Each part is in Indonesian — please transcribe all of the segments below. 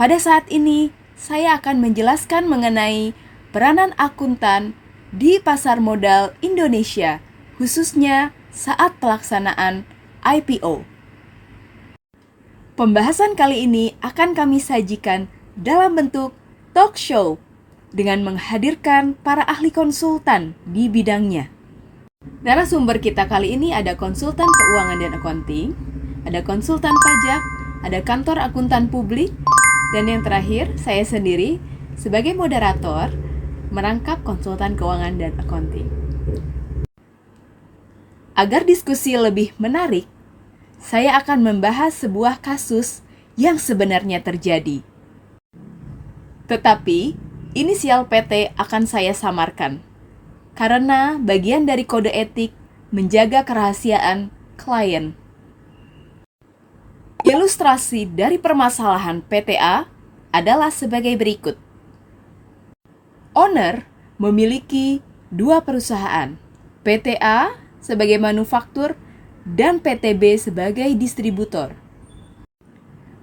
Pada saat ini, saya akan menjelaskan mengenai peranan akuntan di pasar modal Indonesia, khususnya saat pelaksanaan IPO. Pembahasan kali ini akan kami sajikan dalam bentuk talk show dengan menghadirkan para ahli konsultan di bidangnya. Narasumber kita kali ini ada konsultan keuangan dan accounting, ada konsultan pajak, ada kantor akuntan publik, dan yang terakhir saya sendiri sebagai moderator merangkap konsultan keuangan dan accounting. Agar diskusi lebih menarik, saya akan membahas sebuah kasus yang sebenarnya terjadi. Tetapi, inisial PT akan saya samarkan, karena bagian dari kode etik menjaga kerahasiaan klien. Ilustrasi dari permasalahan PTA adalah sebagai berikut. Owner memiliki dua perusahaan, PTA sebagai manufaktur dan PTB sebagai distributor.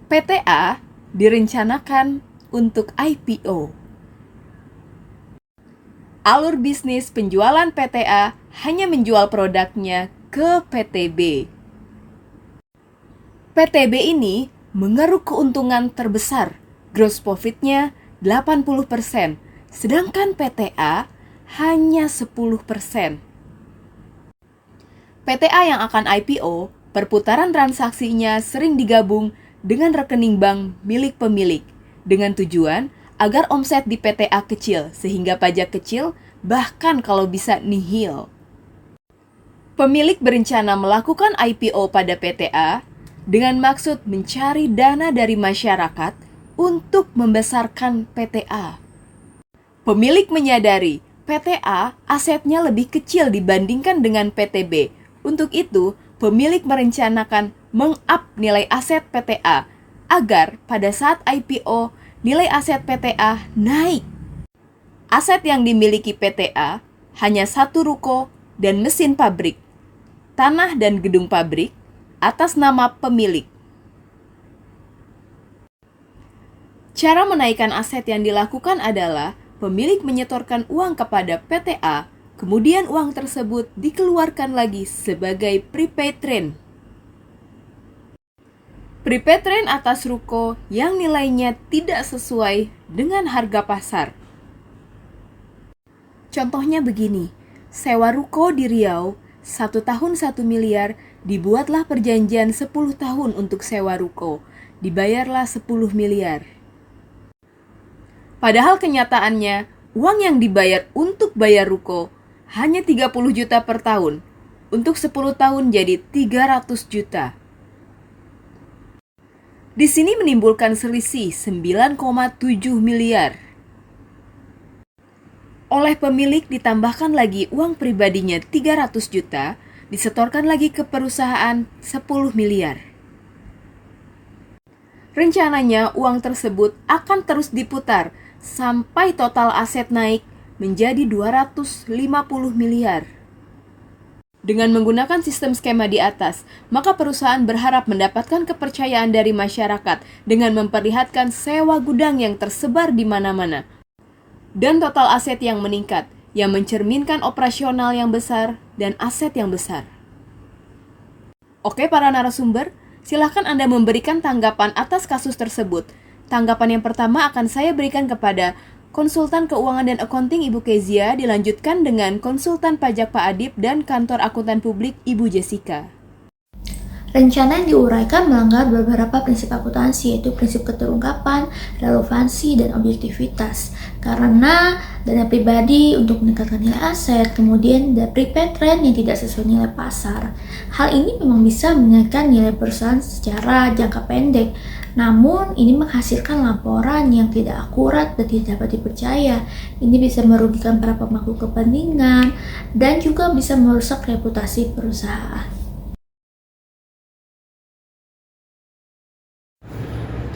PTA direncanakan untuk IPO. Alur bisnis penjualan PTA hanya menjual produknya ke PTB. PTB ini mengeruk keuntungan terbesar, gross profit-nya 80%, sedangkan PTA hanya 10%. PTA yang akan IPO, perputaran transaksinya sering digabung dengan rekening bank milik pemilik, dengan tujuan agar omset di PTA kecil, sehingga pajak kecil, bahkan kalau bisa nihil. Pemilik berencana melakukan IPO pada PTA dengan maksud mencari dana dari masyarakat untuk membesarkan PTA. Pemilik menyadari PTA asetnya lebih kecil dibandingkan dengan PTB. Untuk itu, pemilik merencanakan meng-up nilai aset PTA agar pada saat IPO nilai aset PTA naik. Aset yang dimiliki PTA hanya satu ruko dan mesin pabrik, tanah dan gedung pabrik atas nama pemilik. Cara menaikkan aset yang dilakukan adalah pemilik menyetorkan uang kepada PTA, kemudian uang tersebut dikeluarkan lagi sebagai prepaid train. Prepaid train atas ruko yang nilainya tidak sesuai dengan harga pasar. Contohnya begini, sewa ruko di Riau 1 tahun 1 miliar, dibuatlah perjanjian 10 tahun untuk sewa ruko, dibayarlah 10 miliar. Padahal kenyataannya, uang yang dibayar untuk bayar ruko hanya 30 juta per tahun, untuk 10 tahun jadi 300 juta. Di sini menimbulkan selisih 9,7 miliar. Oleh pemilik ditambahkan lagi uang pribadinya 300 juta, disetorkan lagi ke perusahaan 10 miliar. Rencananya uang tersebut akan terus diputar sampai total aset naik menjadi 250 miliar. Dengan menggunakan sistem skema di atas, maka perusahaan berharap mendapatkan kepercayaan dari masyarakat dengan memperlihatkan sewa gudang yang tersebar di mana-mana dan total aset yang meningkat, yang mencerminkan operasional yang besar dan aset yang besar. Oke para narasumber, silahkan Anda memberikan tanggapan atas kasus tersebut. Tanggapan yang pertama akan saya berikan kepada konsultan keuangan dan accounting Ibu Kezia, dilanjutkan dengan konsultan pajak Pak Adib dan kantor akuntan publik Ibu Jessica. Rencana yang diuraikan melanggar beberapa prinsip akuntansi, yaitu prinsip keterungkapan, relevansi, dan objektivitas. Karena dana pribadi untuk meningkatkan nilai aset, kemudian ada prepaid trend yang tidak sesuai nilai pasar. Hal ini memang bisa menaikkan nilai perusahaan secara jangka pendek. Namun, ini menghasilkan laporan yang tidak akurat dan tidak dapat dipercaya. Ini bisa merugikan para pemangku kepentingan dan juga bisa merusak reputasi perusahaan.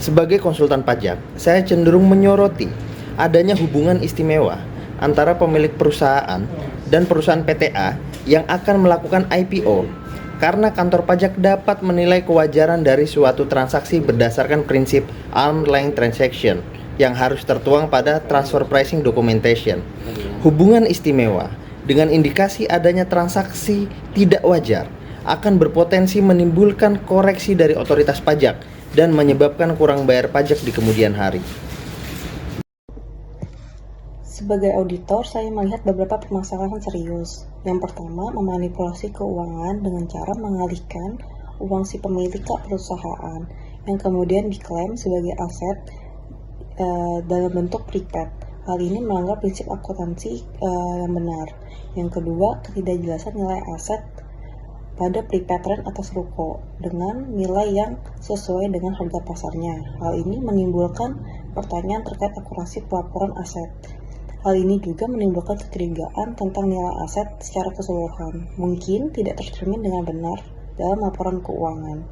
Sebagai konsultan pajak, saya cenderung menyoroti adanya hubungan istimewa antara pemilik perusahaan dan perusahaan PTA yang akan melakukan IPO karena kantor pajak dapat menilai kewajaran dari suatu transaksi berdasarkan prinsip arm's length transaction yang harus tertuang pada transfer pricing documentation. Hubungan istimewa dengan indikasi adanya transaksi tidak wajar akan berpotensi menimbulkan koreksi dari otoritas pajak dan menyebabkan kurang bayar pajak di kemudian hari. Sebagai auditor, saya melihat beberapa permasalahan serius. Yang pertama, memanipulasi keuangan dengan cara mengalihkan uang si pemilik ke perusahaan yang kemudian diklaim sebagai aset dalam bentuk prepaid. Hal ini melanggar prinsip akuntansi yang benar. Yang kedua, ketidakjelasan nilai aset pada prepaid rent atas ruko dengan nilai yang sesuai dengan harga pasarnya. Hal ini menimbulkan pertanyaan terkait akurasi pelaporan aset. Hal ini juga menimbulkan kecurigaan tentang nilai aset secara keseluruhan, mungkin tidak tercermin dengan benar dalam laporan keuangan.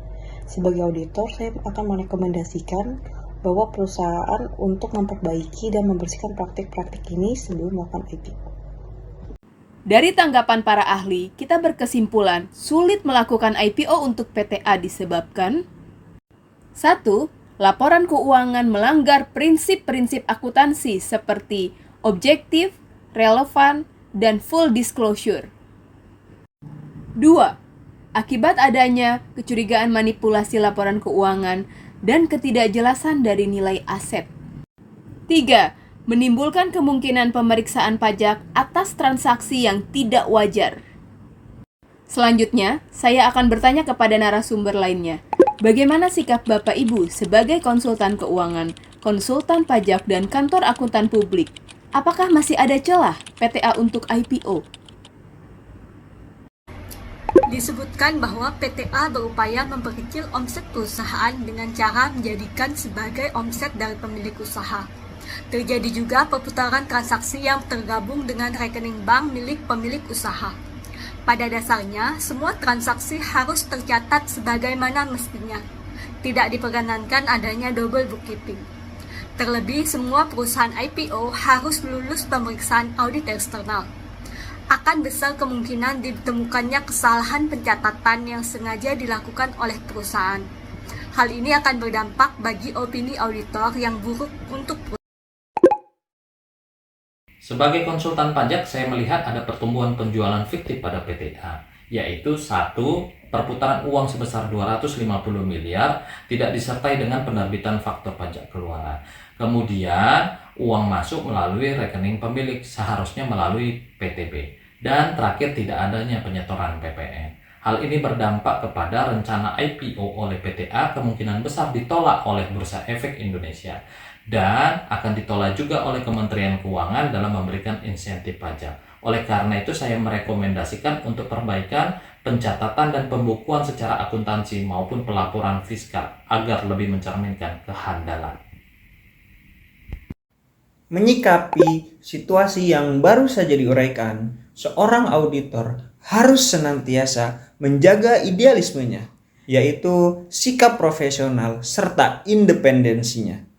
Sebagai auditor, saya akan merekomendasikan bahwa perusahaan untuk memperbaiki dan membersihkan praktik-praktik ini sebelum melakukan IPO. Dari tanggapan para ahli, kita berkesimpulan sulit melakukan IPO untuk PTA disebabkan 1. Laporan keuangan melanggar prinsip-prinsip akuntansi seperti objektif, relevan, dan full disclosure. 2. Akibat adanya kecurigaan manipulasi laporan keuangan dan ketidakjelasan dari nilai aset. 3. Menimbulkan kemungkinan pemeriksaan pajak atas transaksi yang tidak wajar. Selanjutnya, saya akan bertanya kepada narasumber lainnya. Bagaimana sikap Bapak Ibu sebagai konsultan keuangan, konsultan pajak, dan kantor akuntan publik? Apakah masih ada celah PTA untuk IPO? Disebutkan bahwa PTA berupaya memperkecil omset perusahaan dengan cara menjadikan sebagai omset dari pemilik usaha. Terjadi juga perputaran transaksi yang tergabung dengan rekening bank milik pemilik usaha. Pada dasarnya, semua transaksi harus tercatat sebagaimana mestinya. Tidak diperkenankan adanya double bookkeeping. Terlebih, semua perusahaan IPO harus lulus pemeriksaan audit eksternal. Akan besar kemungkinan ditemukannya kesalahan pencatatan yang sengaja dilakukan oleh perusahaan. Hal ini akan berdampak bagi opini auditor yang buruk untuk perusahaan. Sebagai konsultan pajak, saya melihat ada pertumbuhan penjualan fiktif pada PTA, yaitu 1. Perputaran uang sebesar 250 miliar tidak disertai dengan penerbitan faktur pajak keluaran. Kemudian, uang masuk melalui rekening pemilik, seharusnya melalui PTB. Dan terakhir, tidak adanya penyetoran PPN. Hal ini berdampak kepada rencana IPO oleh PTA kemungkinan besar ditolak oleh Bursa Efek Indonesia dan akan ditolak juga oleh Kementerian Keuangan dalam memberikan insentif pajak. Oleh karena itu saya merekomendasikan untuk perbaikan pencatatan dan pembukuan secara akuntansi maupun pelaporan fiskal agar lebih mencerminkan kehandalan. Menyikapi situasi yang baru saja diuraikan, seorang auditor harus senantiasa menjaga idealismenya, yaitu sikap profesional serta independensinya.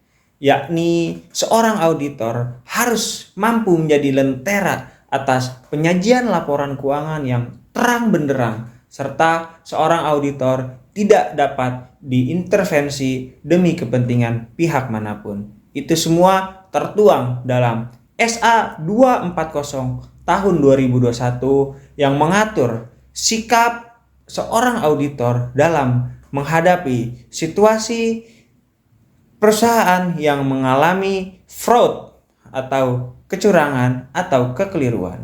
Yakni seorang auditor harus mampu menjadi lentera atas penyajian laporan keuangan yang terang benderang, serta seorang auditor tidak dapat diintervensi demi kepentingan pihak manapun. Itu semua tertuang dalam SA 240 tahun 2021 yang mengatur sikap seorang auditor dalam menghadapi situasi perusahaan yang mengalami fraud atau kecurangan atau kekeliruan.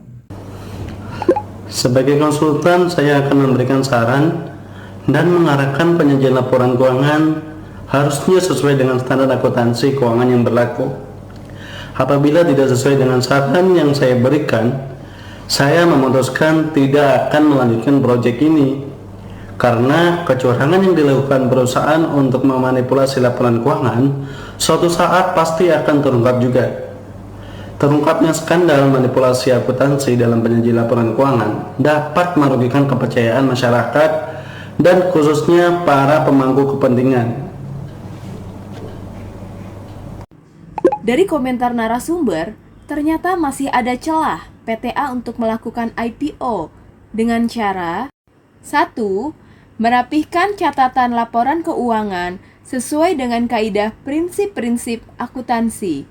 Sebagai konsultan, saya akan memberikan saran dan mengarahkan penyajian laporan keuangan harusnya sesuai dengan standar akuntansi keuangan yang berlaku. Apabila tidak sesuai dengan saran yang saya berikan, saya memutuskan tidak akan melanjutkan proyek ini. Karena kecurangan yang dilakukan perusahaan untuk memanipulasi laporan keuangan suatu saat pasti akan terungkap juga. Terungkapnya skandal manipulasi akuntansi dalam penyajian laporan keuangan dapat merugikan kepercayaan masyarakat dan khususnya para pemangku kepentingan. Dari komentar narasumber, ternyata masih ada celah PTA untuk melakukan IPO dengan cara 1. Merapihkan catatan laporan keuangan sesuai dengan kaidah prinsip-prinsip akuntansi.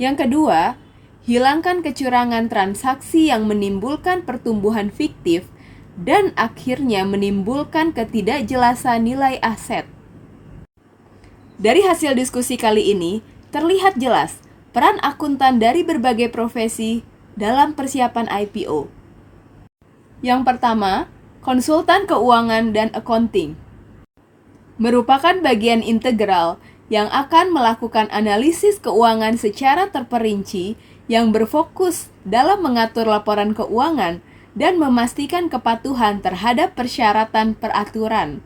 Yang kedua, hilangkan kecurangan transaksi yang menimbulkan pertumbuhan fiktif dan akhirnya menimbulkan ketidakjelasan nilai aset. Dari hasil diskusi kali ini, terlihat jelas peran akuntan dari berbagai profesi dalam persiapan IPO. Yang pertama, konsultan keuangan dan accounting merupakan bagian integral yang akan melakukan analisis keuangan secara terperinci yang berfokus dalam mengatur laporan keuangan dan memastikan kepatuhan terhadap persyaratan peraturan.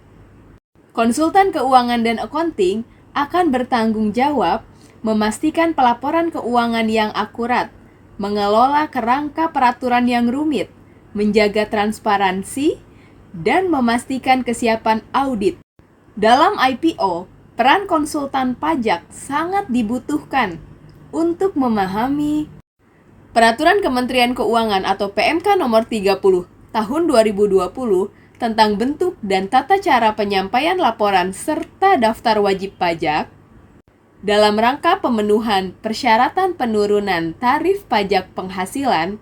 Konsultan keuangan dan accounting akan bertanggung jawab memastikan pelaporan keuangan yang akurat, mengelola kerangka peraturan yang rumit, menjaga transparansi, dan memastikan kesiapan audit. Dalam IPO, peran konsultan pajak sangat dibutuhkan untuk memahami Peraturan Kementerian Keuangan atau PMK nomor 30 tahun 2020 tentang bentuk dan tata cara penyampaian laporan serta daftar wajib pajak dalam rangka pemenuhan persyaratan penurunan tarif pajak penghasilan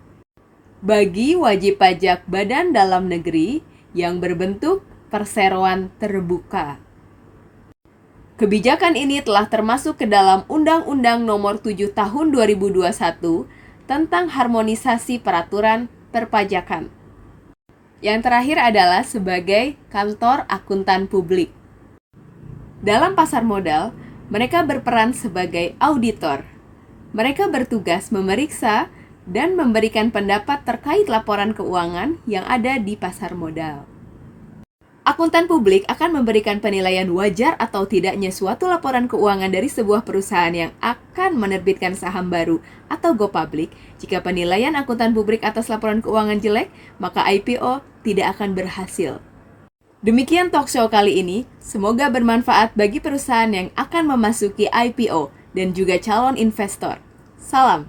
bagi wajib pajak badan dalam negeri yang berbentuk perseroan terbuka. Kebijakan ini telah termasuk ke dalam Undang-Undang Nomor 7 Tahun 2021 tentang harmonisasi peraturan perpajakan. Yang terakhir adalah sebagai kantor akuntan publik. Dalam pasar modal, mereka berperan sebagai auditor. Mereka bertugas memeriksa dan memberikan pendapat terkait laporan keuangan yang ada di pasar modal. Akuntan publik akan memberikan penilaian wajar atau tidaknya suatu laporan keuangan dari sebuah perusahaan yang akan menerbitkan saham baru atau go public. Jika penilaian akuntan publik atas laporan keuangan jelek, maka IPO tidak akan berhasil. Demikian talkshow kali ini, semoga bermanfaat bagi perusahaan yang akan memasuki IPO dan juga calon investor. Salam!